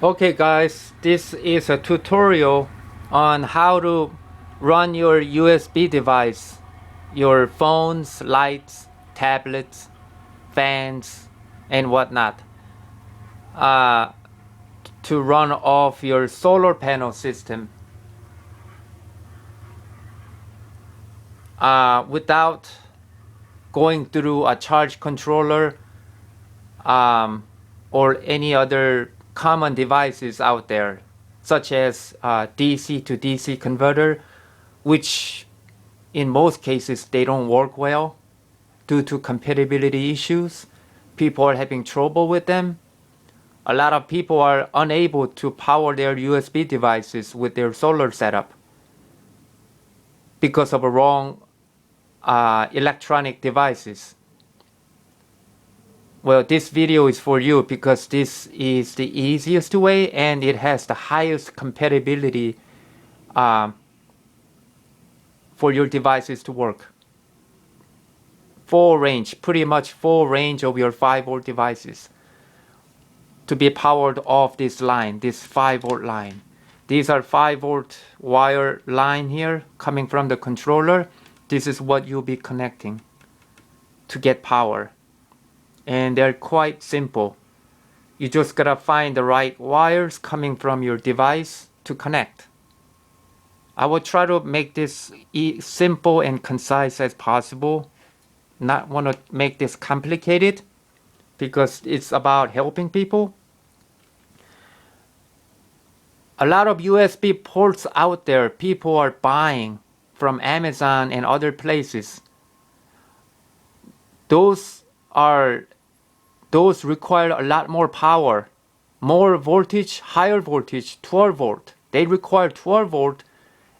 Okay guys, this is a tutorial on how to run your USB device, your phones, lights, tablets, fans, and whatnot, uh, to run off your solar panel system without going through a charge controller um, or any other common devices out there, such as DC to DC converter, which in most cases they don't work well due to compatibility issues. People are having trouble with them. A lot of people are unable to power their USB devices with their solar setup because of a wrong electronic devices. Well, this video is for you because this is the easiest way and it has the highest compatibility for your devices to work. Full range, pretty much full range of your 5-volt devices to be powered off this line, this 5-volt line. These are 5-volt wire line here coming from the controller. This is what you'll be connecting to get power. And they're quite simple. You just gotta find the right wires coming from your device to connect. I will try to make this simple and concise as possible. Not want to make this complicated because it's about helping people. A lot of USB ports out there people are buying from Amazon and other places. Those require a lot more power, more voltage, higher voltage, 12 volt. They require 12 volt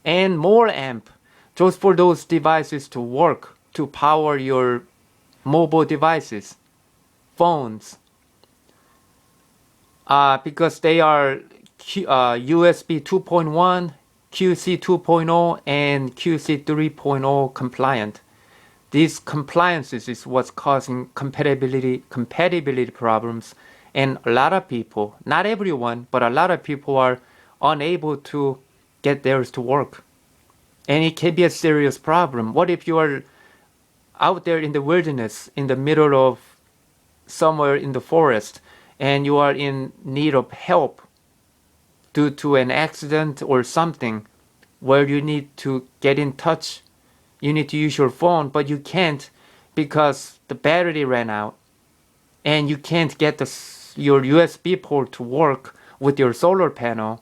and more amp just for those devices to work, to power your mobile devices, phones, because they are USB 2.1, QC 2.0, and QC 3.0 compliant. These compliances is what's causing compatibility problems, and a lot of people, not everyone, but a lot of people are unable to get theirs to work. And it can be a serious problem. What if you are out there in the wilderness, in the middle of somewhere in the forest, and you are in need of help due to an accident or something where you need to get in touch? You need to use your phone, but you can't because the battery ran out and you can't get your USB port to work with your solar panel.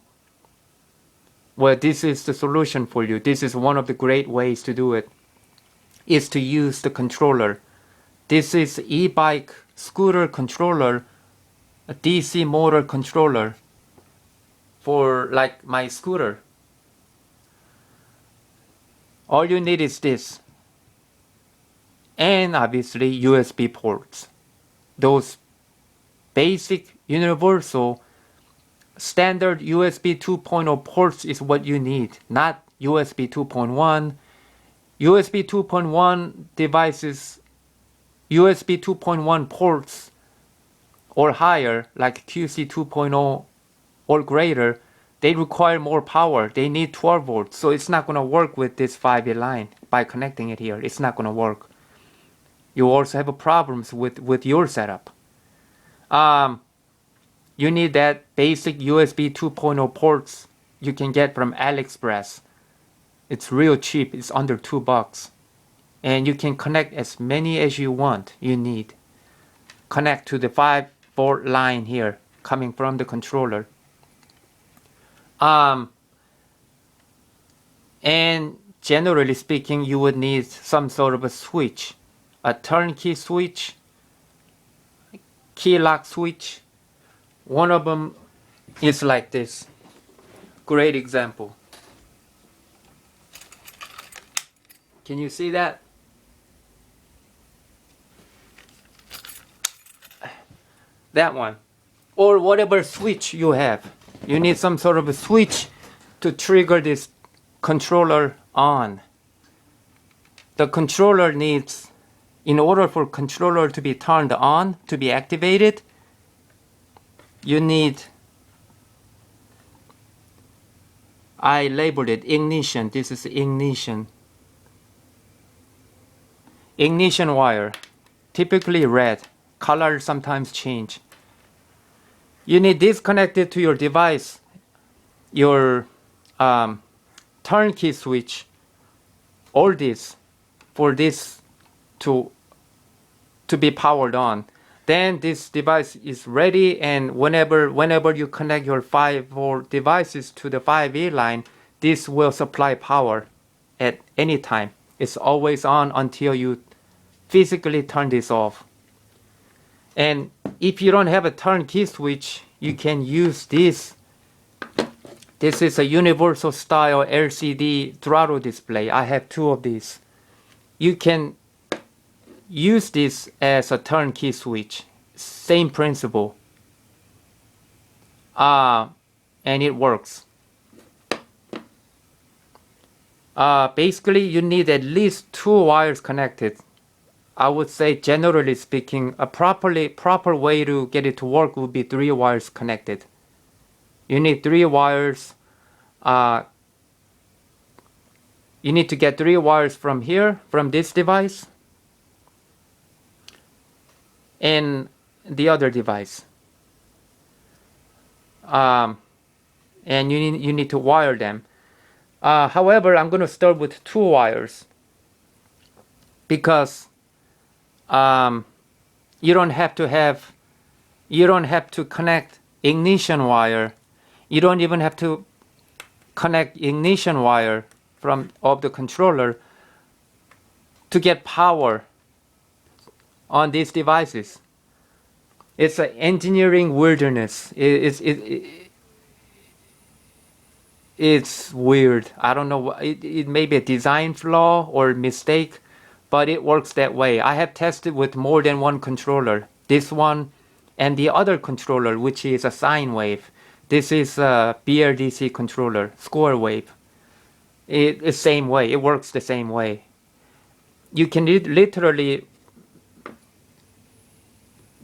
Well, this is the solution for you. This is one of the great ways to do it, is to use the controller. This is e-bike scooter controller, a DC motor controller for like my scooter. All you need is this. And obviously USB ports. Those basic universal standard USB 2.0 ports is what you need, not USB 2.1. USB 2.1 devices, USB 2.1 ports or higher, like QC 2.0 or greater, they require more power. They need 12 volts. So it's not going to work with this 5A line by connecting it here. It's not going to work. You also have problems with your setup. You need that basic USB 2.0 ports you can get from AliExpress. It's real cheap. It's under $2. And you can connect as many as you want, you need. Connect to the 5-volt line here coming from the controller. And generally speaking, you would need some sort of a switch, a turnkey switch, key lock switch. One of them is like this. Great example. Can you see that? That one. Or whatever switch you have. You need some sort of a switch to trigger this controller on. The controller needs, in order for controller to be turned on, to be activated, you need I labeled it ignition. This is ignition. Ignition wire, typically red. Color sometimes change. You need this connected to your device, your turnkey switch, all this, for this to be powered on. Then this device is ready, and whenever you connect your 5-volt devices to the 5A line, this will supply power at any time. It's always on until you physically turn this off. And if you don't have a turnkey switch, you can use this. This is a universal style LCD throttle display. I have 2 of these. You can use this as a turnkey switch. Same principle. And it works. Basically, you need at least 2 wires connected. I would say, generally speaking, a proper way to get it to work would be 3 wires connected. You need 3 wires. You need to get 3 wires from here, from this device, and the other device. And you need to wire them. However, I'm going to start with 2 wires because you don't have to connect ignition wire. You don't even have to connect ignition wire of the controller to get power on these devices. It's an engineering wilderness. It's weird. I don't know. It may be a design flaw or mistake, but it works that way. I have tested with more than 1 controller. This one and the other controller, which is a sine wave. This is a BLDC controller, square wave. It's the same way. It works the same way. You can literally,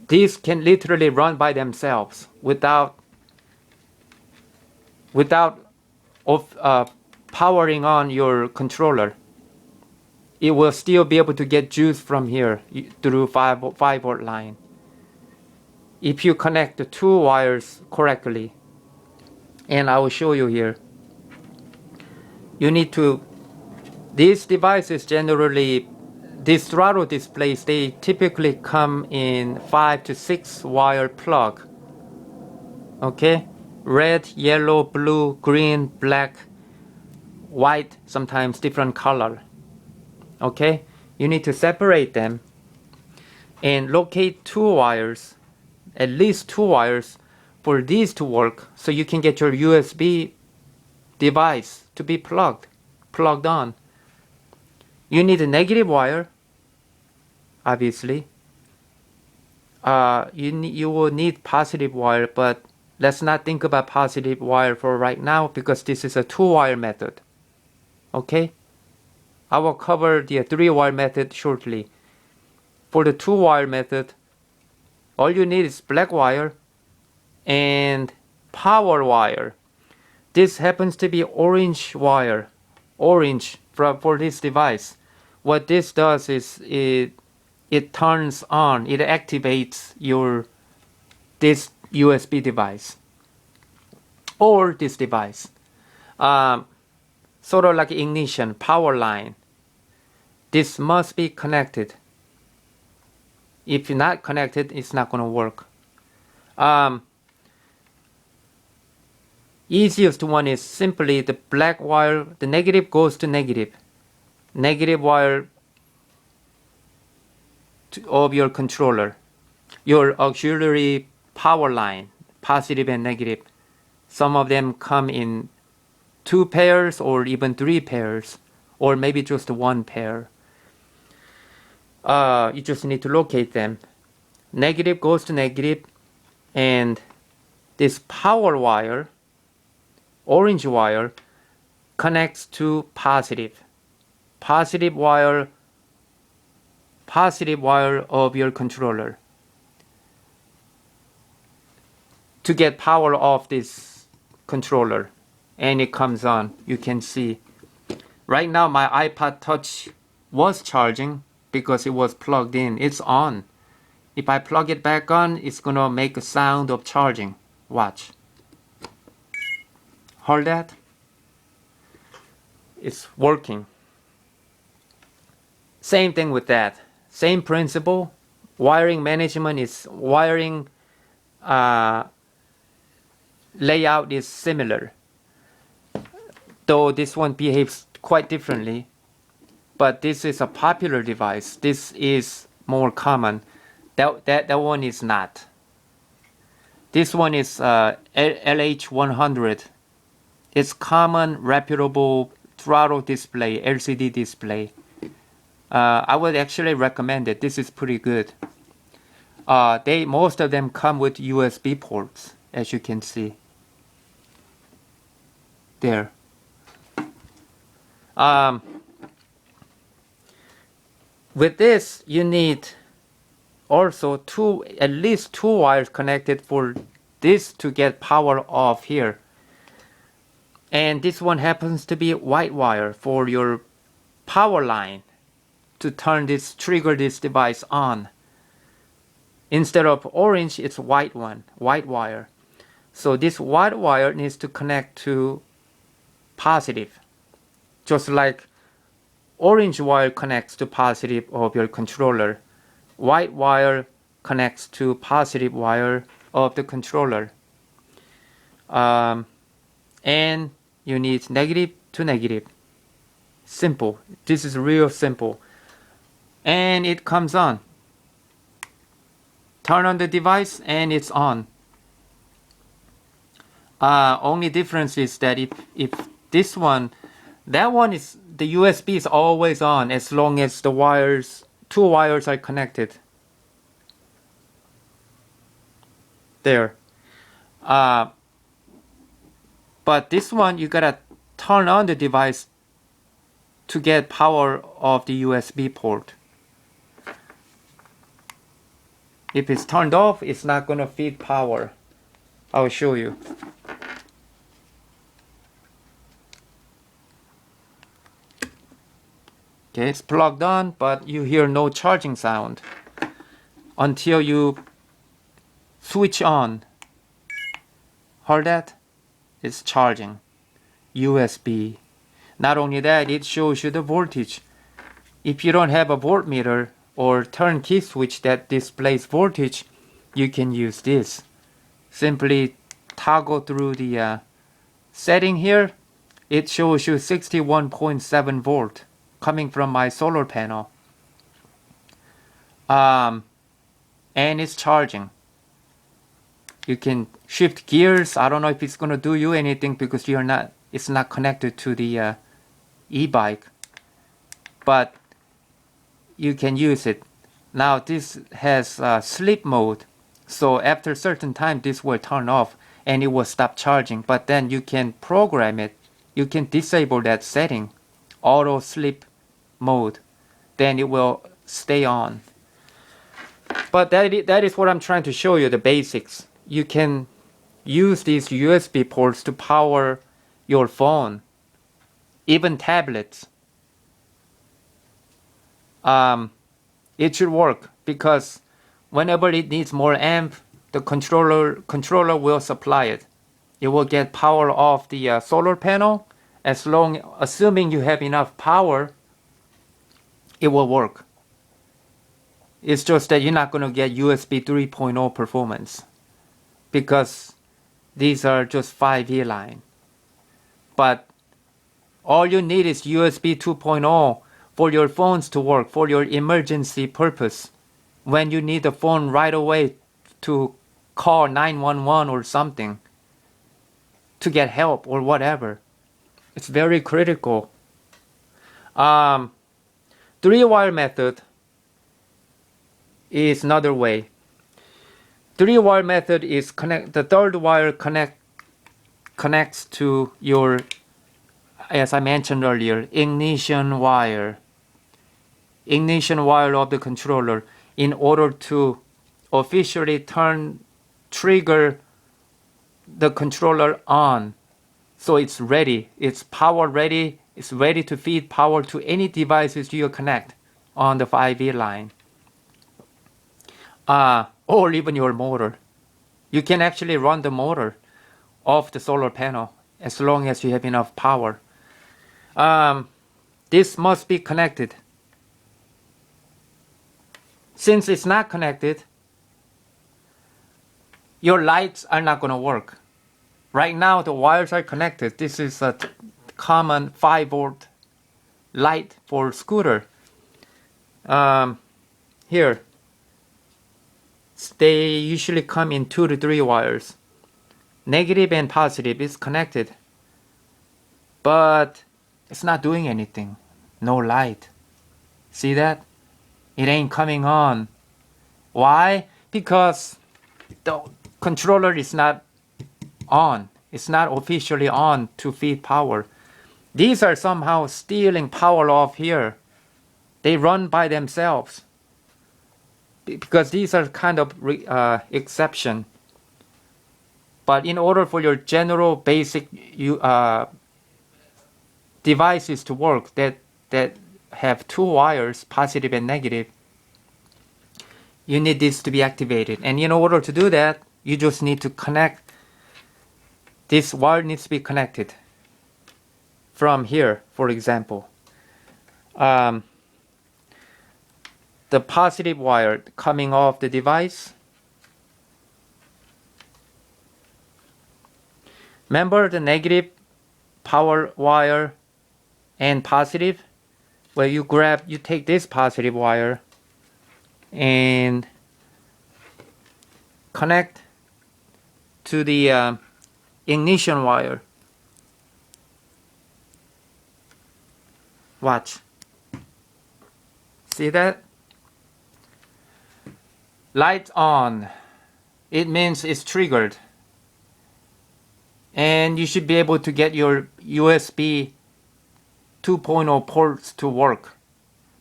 these can literally run by themselves without powering on your controller. It will still be able to get juice from here through 5-volt line. If you connect the 2 wires correctly, and I will show you here. You need to, these devices generally, these throttle displays, they typically come in 5 to 6 wire plug. Okay? Red, yellow, blue, green, black, white, sometimes different color. Okay? You need to separate them and locate 2 wires, at least 2 wires, for these to work, so you can get your USB device to be plugged on. You need a negative wire, obviously. You will need positive wire, but let's not think about positive wire for right now because this is a 2-wire method. Okay? I will cover the 3-wire method shortly. For the 2-wire method, all you need is black wire and power wire. This happens to be orange wire, for this device. What this does is it turns on, it activates this USB device or this device. Sort of like ignition, power line. This must be connected. If you're not connected, it's not going to work. Easiest one is simply the black wire, the negative goes to negative. Negative wire of your controller. Your auxiliary power line, positive and negative. Some of them come in 2 pairs or even 3 pairs, or maybe just 1 pair. You just need to locate them. Negative goes to negative, and this power wire, orange wire, connects to positive. Positive wire of your controller to get power off this controller and it comes on. You can see. Right now my iPod Touch was charging because it was plugged in. It's on. If I plug it back on, it's gonna make a sound of charging. Watch. Heard that? It's working. Same thing with that. Same principle. Wiring management is wiring layout is similar. Though this one behaves quite differently. But this is a popular device. This is more common. That one is not. This one is LH100. It's common, reputable throttle display, LCD display. I would actually recommend it. This is pretty good. Most of them come with USB ports, as you can see. There. With this, you need also at least two wires connected for this to get power off here. And this one happens to be white wire for your power line to trigger this device on. Instead of orange, it's white wire. So this white wire needs to connect to positive, just like orange wire connects to positive of your controller. White wire connects to positive wire of the controller. And you need negative to negative. Simple. This is real simple. And it comes on. Turn on the device and it's on. Only difference is that if this one, that one is, the USB is always on as long as the two wires are connected. There. But this one, you gotta turn on the device to get power of the USB port. If it's turned off, it's not gonna feed power. I'll show you. Okay, it's plugged on, but you hear no charging sound until you switch on. Heard that? It's charging. USB. Not only that, it shows you the voltage. If you don't have a voltmeter or turnkey switch that displays voltage, you can use this. Simply toggle through the setting here. It shows you 61.7 volt coming from my solar panel. And it's charging. You can shift gears. I don't know if it's gonna do you anything because it's not connected to the e-bike, but you can use it. Now this has sleep mode, so after a certain time this will turn off and it will stop charging, but then you can program it. You can disable that setting, auto sleep mode, then it will stay on. But that is what I'm trying to show you, the basics. You can use these USB ports to power your phone, even tablets. It should work because whenever it needs more amp, the controller will supply it. It will get power off the solar panel. Assuming you have enough power, it will work. It's just that you're not going to get USB 3.0 performance because these are just 5E line. But all you need is USB 2.0 for your phones to work, for your emergency purpose. When you need the phone right away to call 911 or something, to get help or whatever. It's very critical. 3-wire method is another way. 3-wire method is the third wire connects to your, as I mentioned earlier, ignition wire of the controller in order to officially trigger the controller on. So it's ready. It's power ready. It's ready to feed power to any devices you connect on the 5V line. Or even your motor. You can actually run the motor off the solar panel as long as you have enough power. This must be connected. Since it's not connected, your lights are not going to work. Right now, the wires are connected. This is a common 5-volt light for scooter. Here, they usually come in 2 to 3 wires. Negative and positive is connected, but it's not doing anything. No light. See that? It ain't coming on. Why? Because the controller is not on. It's not officially on to feed power. These are somehow stealing power off here. They run by themselves. Because these are kind of exception. But in order for your general basic devices to work that have 2 wires, positive and negative, you need this to be activated. And in order to do that, you just need to connect. This wire needs to be connected from here, for example. The positive wire coming off the device. Remember the negative power wire and positive? Where you take this positive wire and connect to the ignition wire. Watch. See that? Light on. It means it's triggered. And you should be able to get your USB 2.0 ports to work.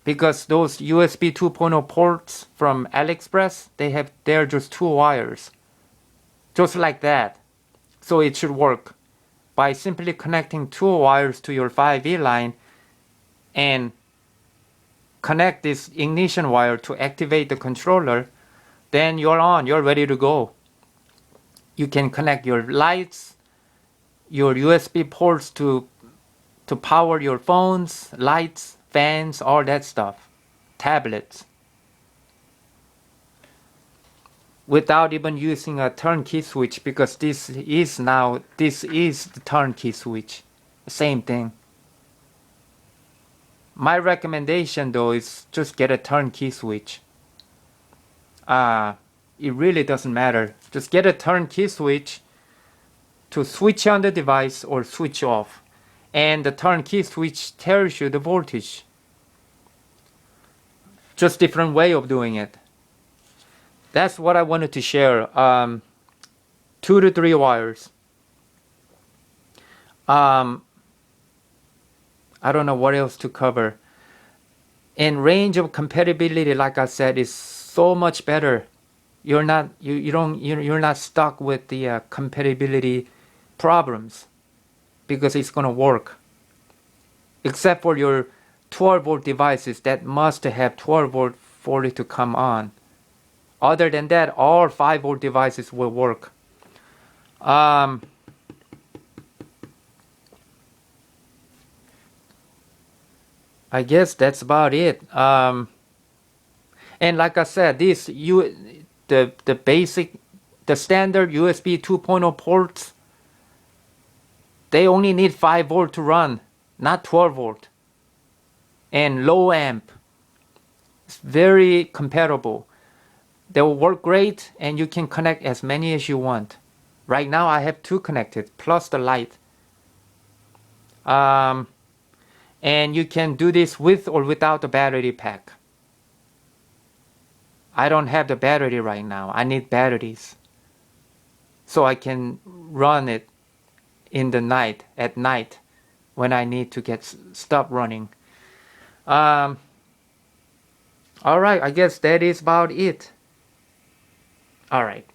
Because those USB 2.0 ports from AliExpress, they're just 2 wires. Just like that. So it should work. By simply connecting 2 wires to your 5V line and connect this ignition wire to activate the controller, then you're on, you're ready to go. You can connect your lights, your USB ports to power your phones, lights, fans, all that stuff, tablets, without even using a turnkey switch, because this is the turnkey switch. Same thing. My recommendation though is just get a turnkey switch. It really doesn't matter. Just get a turnkey switch to switch on the device or switch off. And the turnkey switch tells you the voltage. Just different way of doing it. That's what I wanted to share. 2 to 3 wires. I don't know what else to cover. And range of compatibility, like I said, is so much better. You're not stuck with the compatibility problems, because it's gonna work. Except for your 12-volt devices that must have 12 volt for it to come on. Other than that, all 5-volt devices will work. I guess that's about it. And like I said, the standard USB 2.0 ports, they only need 5 volt to run, not 12 volt. And low amp. It's very compatible. They will work great, and you can connect as many as you want. Right now I have 2 connected, plus the light. And you can do this with or without the battery pack. I don't have the battery right now. I need batteries. So I can run it in the night, at night, when I need to stop running. Alright, I guess that is about it. Alright.